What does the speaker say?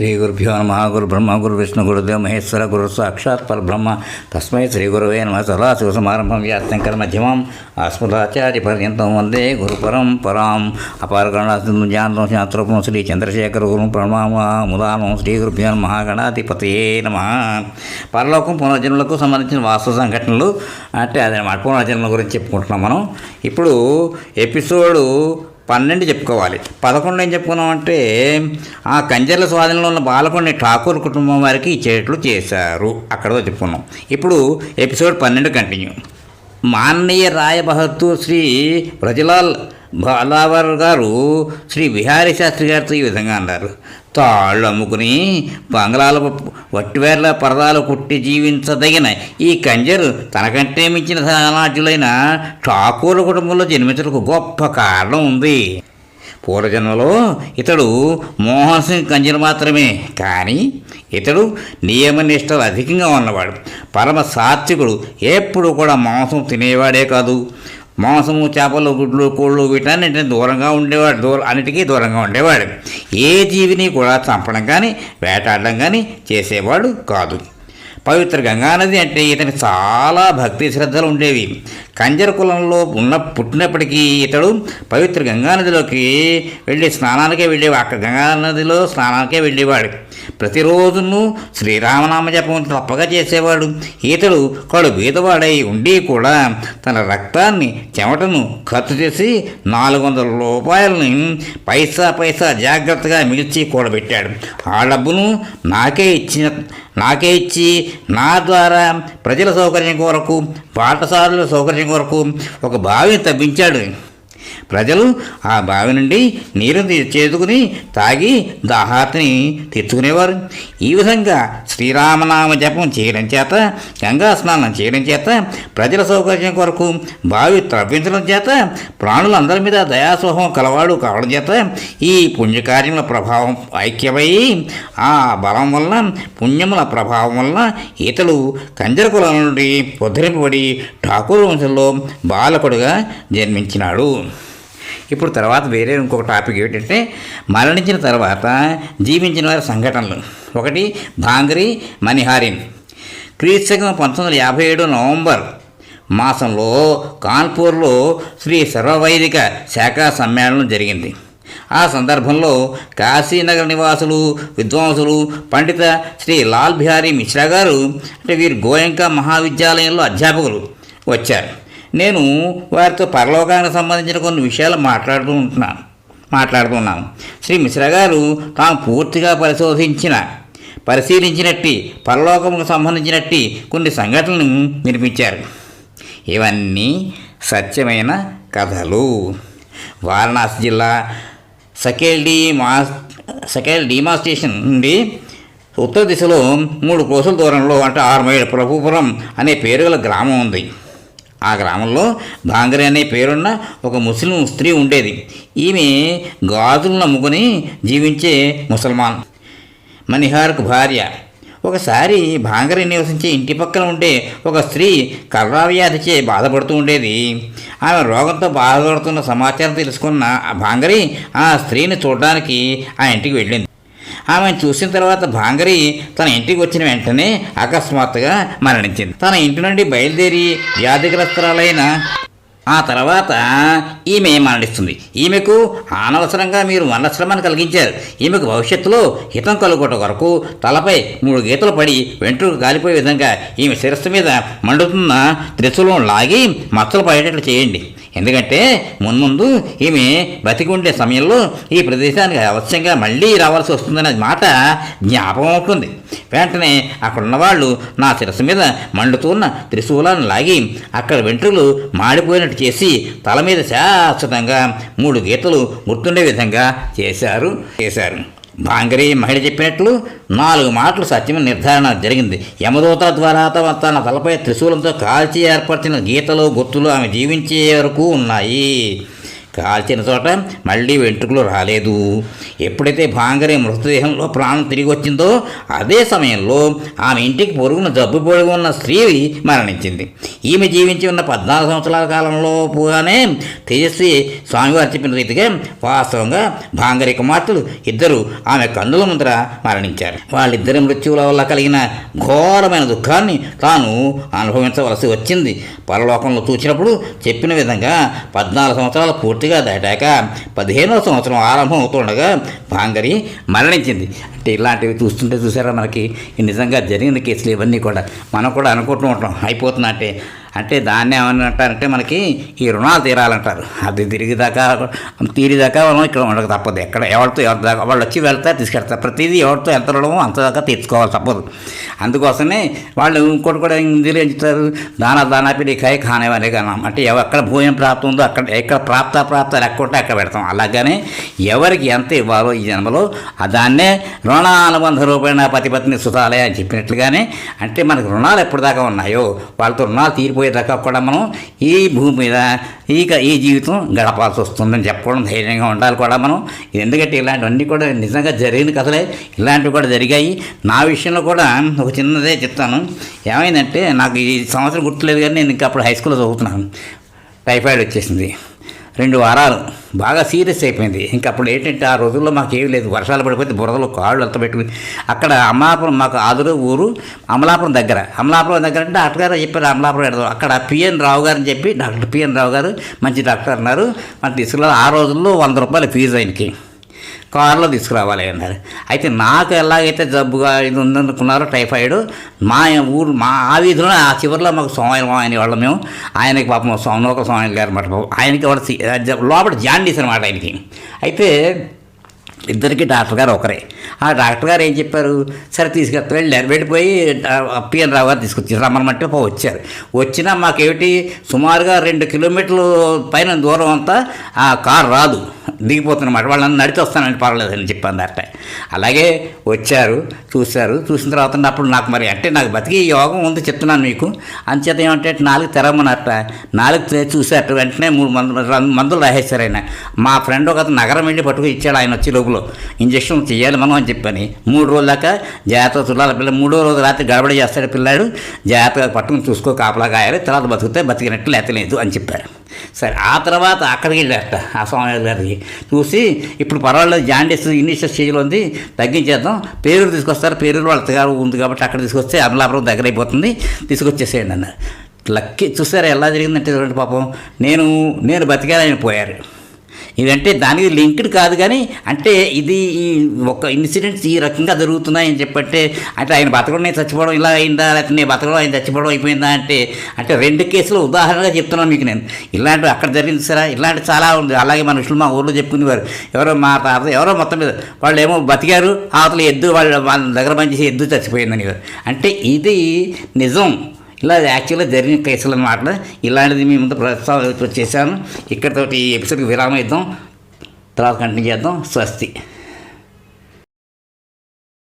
శ్రీ గురుభ్యో నమ. గురు బ్రహ్మ గురు విష్ణు గురుదేవ మహేశ్వర గురు సాక్షాత్ పరబ్రహ్మ తస్మై శ్రీ గురవే నమ. సదాశివసమారంభం వ్యాసంకర మధ్యమం అస్మదాచార్య పర్యంతం వందే గురు పరంపరాం. అపారగణాంతం శాస్త్రూపం శ్రీ చంద్రశేఖర గురు ప్రణామముదానం. శ్రీ గురుభ్యో నమ. గణాధిపతయే నమ. పరలోకం పునర్జన్మలకు సంబంధించిన వాస్తవ సంఘటనలు అంటే అదనమాట పునర్జన్మల గురించి చెప్పుకుంటున్నాం మనం. ఇప్పుడు ఎపిసోడు 12 చెప్పుకోవాలి. 11 ఏం చెప్పుకున్నామంటే ఆ కంజర్ల స్వాధీనంలో ఉన్న బాలకొండ ఠాకూర్ కుటుంబం వారికి ఇచ్చేట్లు చేశారు, అక్కడతో చెప్పుకున్నాం. ఇప్పుడు ఎపిసోడ్ 12 కంటిన్యూ. మాననీయ రాయ బహదూర్ శ్రీ బ్రజలాల్ బాలావర్ గారు శ్రీ బిహారీ శాస్త్రి గారితో ఈ విధంగా అన్నారు. తాళ్ళు అమ్ముకుని బంగ్లాల వట్టివేర్ల పరదాలు కుట్టి జీవించదగిన ఈ కంజరు తనకంటే మించిన ధనాఢ్యులైన ఠాకూర్ కుటుంబంలో జన్మించడానికి గొప్ప కారణం ఉంది. పూర్వజన్మలో ఇతడు మోహన్ సింగ్ కంజర్ మాత్రమే, కానీ ఇతడు నియమనిష్టలు అధికంగా ఉన్నవాడు. పరమ సాత్వికుడు. ఎప్పుడు కూడా మాంసం తినేవాడే కాదు, మాంసము చేపలు గుడ్లు కోళ్ళు వీటన్నిటిని అన్నిటికీ దూరంగా ఉండేవాడు. ఏ జీవిని కూడా చంపడం కానీ వేటాడడం కానీ చేసేవాడు కాదు. పవిత్ర గంగానది అంటే ఇతనికి చాలా భక్తి శ్రద్ధలు ఉండేవి. కంజర్ కులంలో పుట్టినప్పటికీ ఇతడు పవిత్ర గంగానదిలోకి వెళ్ళి స్నానానికే వెళ్ళేవాడు. అక్కడ గంగానదిలో స్నానానికే వెళ్ళేవాడు. ప్రతిరోజును శ్రీరామనామ జపం తప్పగా చేసేవాడు. ఇతడు కడు బీదవాడై ఉండి కూడా తన రక్తాన్ని చెమటను ఖర్చు చేసి 400 రూపాయలని పైసా జాగ్రత్తగా మిగిల్చి కూడబెట్టాడు. ఆ డబ్బును నాకే ఇచ్చి నా ద్వారా ప్రజల సౌకర్యం కొరకు, పాఠశాలల సౌకర్యం కొరకు ఒక బావిని తవ్వించాడు. ప్రజలు ఆ బావి నుండి నీరు చేదుకుని తాగి దాహార్తిని తెచ్చుకునేవారు. ఈ విధంగా శ్రీరామనామ జపం చేయడం చేత, గంగా స్నానం చేయడం చేత, ప్రజల సౌకర్యం కొరకు బావి త్రవ్వించడం చేత, ప్రాణులందరి మీద దయాస్వభావం కలవాడు కావడం చేత ఈ పుణ్యకార్యముల ప్రభావం ఐక్యమై ఆ బలం వలన, పుణ్యముల ప్రభావం వలన ఇతడు కంజర కులం నుండి ఉద్ధరింపబడి ఠాకూర్ వంశంలో బాలకుడుగా జన్మించినాడు. ఇప్పుడు తర్వాత వేరే ఇంకొక టాపిక్ ఏంటంటే మరణించిన తర్వాత జీవించిన వారి సంఘటనలు. ఒకటి భాంగరి మణిహారిన్. క్రీస్తకం 1957 నవంబర్ మాసంలో కాన్పూర్లో శ్రీ సర్వవైదిక శాఖా సమ్మేళనం జరిగింది. ఆ సందర్భంలో కాశీనగర నివాసులు, విద్వాంసులు, పండిత శ్రీ లాల్ బిహారీ మిశ్రా గారు అంటే వీరు గోయంకా మహావిద్యాలయంలో అధ్యాపకులు వచ్చారు. నేను వారితో పరలోకానికి సంబంధించిన కొన్ని విషయాలు మాట్లాడుతున్నాను. శ్రీ మిశ్రా గారు తాము పూర్తిగా పరిశీలించినట్టు పరలోకముకు సంబంధించినట్టు కొన్ని సంఘటనలను వినిపించారు. ఇవన్నీ సత్యమైన కథలు. వారణాసి జిల్లా సకేల్ డీమా స్టేషన్ నుండి ఉత్తర దిశలో 3 కోసుల దూరంలో అంటే 6 మైళ్ళ ప్రభుపురం అనే పేరు గల గ్రామం ఉంది. ఆ గ్రామంలో భాంగరి అనే పేరున్న ఒక ముస్లిం స్త్రీ ఉండేది. ఈమె గాజులను నమ్ముకొని జీవించే ముసల్మాన్ మణిహార్కు భార్య. ఒకసారి భాంగరి నివసించే ఇంటి పక్కన ఉండే ఒక స్త్రీ కర్రావ్యాధిచే బాధపడుతూ ఉండేది. ఆమె రోగంతో బాధపడుతున్న సమాచారం తెలుసుకున్న భాంగరి ఆ స్త్రీని చూడడానికి ఆ ఇంటికి వెళ్ళింది. ఆమెను చూసిన తర్వాత భాంగరి తన ఇంటికి వచ్చిన వెంటనే అకస్మాత్తుగా మరణించింది. తన ఇంటి నుండి బయలుదేరి వ్యాధిగ్రస్తురాలైన ఆ తర్వాత ఈమె మరణిస్తుంది. ఈమెకు అనవసరంగా మీరు మనశ్రమాన్ని కలిగించారు. ఈమెకు భవిష్యత్తులో హితం కలుగుట కొరకు తలపై 3 గీతలు పడి వెంట్రుకు కాలిపోయే విధంగా ఈమె శిరస్సు మీద మండుతున్న త్రిశూలం లాగి మచ్చలు పడేటట్లు చేయండి. ఎందుకంటే మున్ముందు ఈమె బతికి ఉండే సమయంలో ఈ ప్రదేశానికి అవశ్యంగా మళ్ళీ రావాల్సి వస్తుందనే మాట జ్ఞాపకం అవుతుంది. వెంటనే అక్కడున్న వాళ్ళు నా శిరస్సు మీద మండుతున్న త్రిశూలాన్ని లాగి అక్కడ వెంట్రులు మాడిపోయినట్టు చేసి తల మీద శాశ్వతంగా 3 గీతలు గుర్తుండే విధంగా చేశారు. భాంగరి మహిళ చెప్పినట్లు 4 మాటలు సత్యమైన నిర్ధారణ జరిగింది. యమదూత ద్వారా తన తలపై త్రిశూలంతో కాల్చి ఏర్పరిచిన గీతలు గుర్తులు ఆమె జీవించే వరకు ఉన్నాయి. కాల్చిన చోట మళ్ళీ వెంట్రుకలు రాలేదు. ఎప్పుడైతే భాంగరి మృతదేహంలో ప్రాణం తిరిగి వచ్చిందో అదే సమయంలో ఆమె ఇంటికి పొరుగున జబ్బుపడి ఉన్న స్త్రీ మరణించింది. ఈమె జీవించి ఉన్న 14 సంవత్సరాల కాలంలో పోగానే తేజస్వి స్వామివారు చెప్పిన రీతిగా వాస్తవంగా భాంగరి కుమార్తెలు ఇద్దరు ఆమె కన్నుల ముందర మరణించారు. వాళ్ళిద్దరి మృత్యువుల వల్ల కలిగిన ఘోరమైన దుఃఖాన్ని తాను అనుభవించవలసి వచ్చింది. పరలోకంలో చూసినప్పుడు చెప్పిన విధంగా 14 సంవత్సరాలు పూర్తిగా దాటాక 15వ సంవత్సరం ఆరంభం అవుతుండగా భాంగరి మరణించింది. అంటే ఇలాంటివి చూసారా మనకి నిజంగా జరిగిన కేసులు ఇవన్నీ కూడా మనం కూడా అనుకుంటూ ఉంటాం అయిపోతున్నట్టే. అంటే దాన్ని ఏమని అంటారంటే మనకి ఈ రుణాలు తీరాలంటారు. అది తీరిదాకా మనం ఇక్కడ ఉండక తప్పదు. ఎవరితో దాకా వాళ్ళు వచ్చి వెళ్తారు తీసుకెళ్తారు. ప్రతిదీ ఎవరితో ఎంత రుణమో అంతదాకా తీర్చుకోవాలి తప్పదు. అందుకోసమే వాళ్ళు ఇంకోటి కూడా ఇందులో ఎంచుతారు దానా పిడి కాయ ఖానేవనే కన్నా. అంటే ఎక్కడ భూమి ప్రాప్తం ఉందో ఎక్కడ ప్రాప్త లెక్కుంటే అక్కడ పెడతాం. అలాగనే ఎవరికి ఎంత ఇవ్వాలో ఈ జన్మలో దాన్నే రుణానుబంధ రూపేణ పతిపత్ని సుతాలే అని చెప్పినట్లుగానే అంటే మనకు రుణాలు ఎప్పుడు దాకా ఉన్నాయో వాళ్ళతో రుణాలు తీరిపోయేదాకా కూడా మనం ఈ భూమి మీద ఈ జీవితం గడపాల్సి వస్తుందని చెప్పుకోవడం ధైర్యంగా ఉండాలి కూడా మనం. ఎందుకంటే ఇలాంటివన్నీ కూడా నిజంగా జరిగిన కథలే, ఇలాంటివి కూడా జరిగాయి. నా విషయంలో కూడా ఒక చిన్నదే చెప్తాను. ఏమైందంటే నాకు ఈ సంవత్సరం గుర్తులేదు కానీ నేను ఇంకా అప్పుడు హై స్కూల్లో చదువుతున్నాను. టైఫాయిడ్ వచ్చేసింది. 2 వారాలు బాగా సీరియస్ అయిపోయింది. ఇంకా అప్పుడు ఏంటంటే ఆ రోజుల్లో మాకు ఏమీ లేదు. వర్షాలు పడిపోతే బురదలో కాళ్ళు అంత పెట్టుకుని అక్కడ అమలాపురం మాకు ఆదురు ఊరు అమలాపురం దగ్గర అంటే డాక్టర్ గారు చెప్పారు అమలాపురం పెడతాం. అక్కడ పిఎన్ రావు గారు అని చెప్పి డాక్టర్ పిఎన్ రావు గారు మంచి డాక్టర్ అన్నారు. మన తీసుకురా ఆ రోజుల్లో 100 రూపాయలు ఫీజు ఆయనకి, కారులో తీసుకురావాలి అన్నారు. అయితే నాకు ఎలాగైతే జబ్బుగా ఇది ఉందనుకున్నారో టైఫాయిడ్ మా ఆ వీధిలో ఆ చివరిలో మాకు సోమయ్య అనేవాళ్ళం మేము. ఆయనకి పాపం నూకల సోమయ్య గారు మాట ఆయనకి లోపల జాండీస్ అనమాట ఆయనకి. అయితే ఇద్దరికి డాక్టర్ గారు ఒకరే. ఆ డాక్టర్ గారు ఏం చెప్పారు, సరే తీసుకెళ్తారు. వెళ్ళిపోయి పిఎన్ రావు గారు తీసుకొచ్చారు. రమ్మనమంటే వచ్చారు. వచ్చినా మాకేమిటి సుమారుగా 2 కిలోమీటర్లు పైన దూరం అంతా ఆ కారు రాదు, దిగిపోతున్నమాట. వాళ్ళని నడిచి వస్తానని పర్వాలేదని చెప్పాను డాక్టర్. అలాగే వచ్చారు, చూసిన తర్వాత అప్పుడు నాకు మరి అంటే నాకు బతికి యోగం ఉంది చెప్తున్నాను మీకు. అంచేత ఏమంటే 4 తెరవమన్నట్ట. 4 చూసారు. వెంటనే 3 మందులు రాసేశారు ఆయన. మా ఫ్రెండ్ ఒక నగరం వెళ్ళి పట్టుకుని ఇచ్చాడు. ఆయన వచ్చి లోపల ఇంజక్షన్ చేయాలి మనం అని చెప్పని 3 రోజుల దాకా జాగ్రత్తగా చూడాలి. పిల్ల 3వ రోజు రాత్రి గడబడి చేస్తాడు పిల్లాడు. జాగ్రత్తగా పట్టుకుని చూసుకో, కాపలా కాయాలి, తర్వాత బతికినట్టు లేతలేదు అని చెప్పారు. సరే ఆ తర్వాత అక్కడికి వెళ్ళారట ఆ స్వామి గారికి. చూసి ఇప్పుడు పర్వాలేదు జాండీస్ ఇనిషియల్ స్టేజ్లో ఉంది, తగ్గించేద్దాం, పేరూరు తీసుకొస్తారు, పేరూరు వాళ్ళ గారు ఉంది కాబట్టి అక్కడ తీసుకొస్తే అమలాపురం దగ్గర అయిపోతుంది, తీసుకొచ్చేసేయండి అన్నారు. లక్కీ చూసారా ఎలా జరిగిందంటే చూడండి పాపం నేను బతికాలని పోయారు. ఇదంటే దానికి లింక్డ్ కాదు కానీ అంటే ఇది ఒక ఇన్సిడెంట్స్ ఈ రకంగా జరుగుతున్నాయని చెప్పంటే అంటే ఆయన బతకడం నేను చచ్చిపోవడం ఇలా అయిందా, లేకపోతే నేను బతకడం ఆయన చచ్చిపోవడం అయిపోయిందా అంటే 2 కేసులు ఉదాహరణగా చెప్తున్నాను మీకు నేను. ఇలాంటివి అక్కడ జరిగింది సరే, ఇలాంటి చాలా ఉంది. అలాగే మన విషయంలో మా ఊళ్ళో చెప్పుకునేవారు. మా తాత ఎవరో మొత్తం మీద వాళ్ళు ఏమో బతికారు, అవతల ఎద్దు వాళ్ళ దగ్గర పనిచేసి ఎద్దు చచ్చిపోయిందని. అంటే ఇది నిజం. ఇలా యాక్చువల్గా జరిగిన కేసులు అన్నమాట. ఇలాంటిది మీ ముందు ప్రస్తావన చేశాను. ఇక్కడితోటి ఈ ఎపిసోడ్కి విరామం ఇద్దాం, తర్వాత కంటిన్యూ చేద్దాం. స్వస్తి.